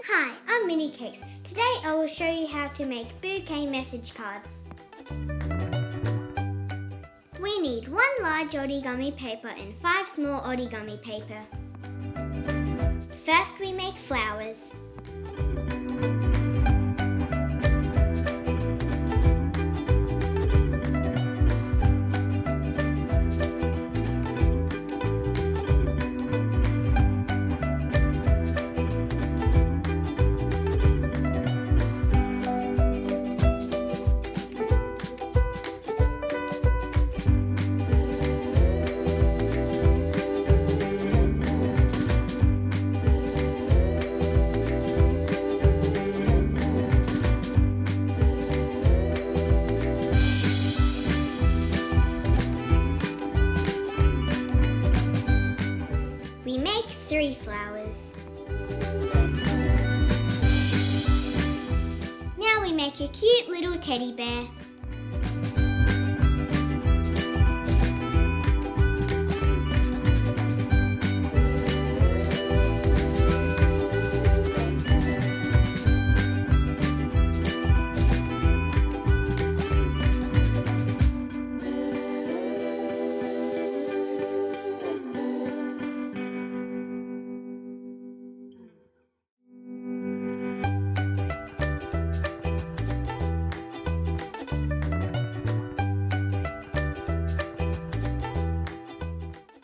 Hi, I'm Mini Cakes. Today I will show you how to make bouquet message cards. We need 1 large origami paper and 5 small origami paper. First we make flowers. We make 3 flowers. Now we make a cute little teddy bear.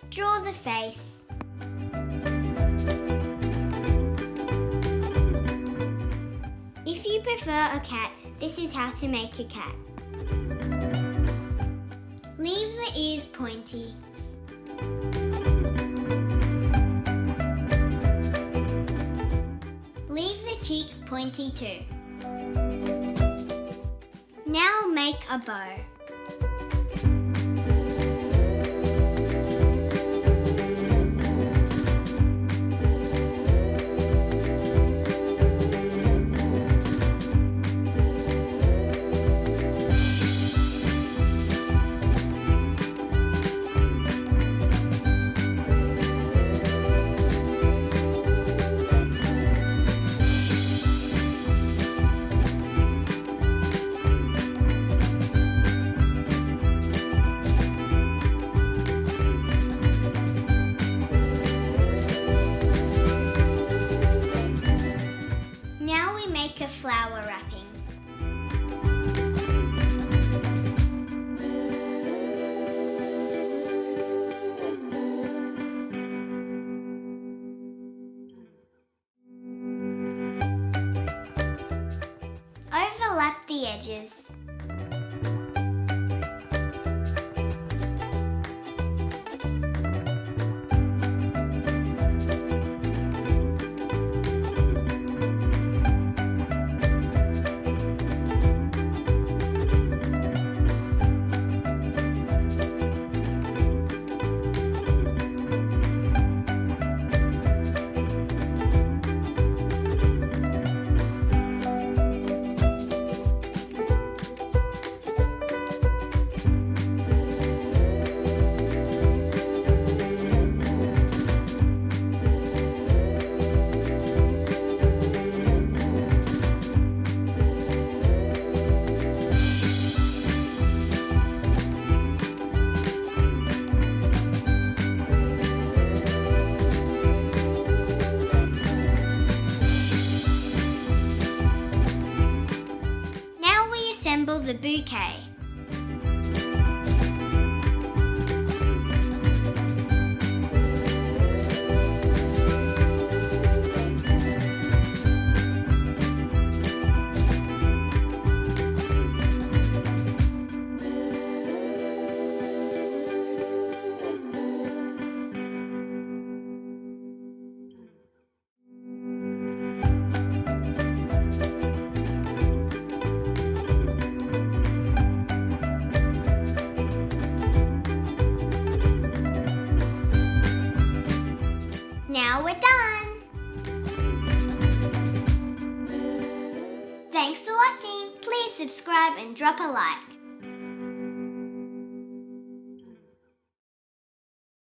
Draw the face. If you prefer a cat, this is how to make a cat. Leave the ears pointy. Leave the cheeks pointy too. Now make a bow. Now we make a flower wrapping. Overlap the edges. Assemble the bouquet. Now we're done! Thanks for watching. Please subscribe and drop a like.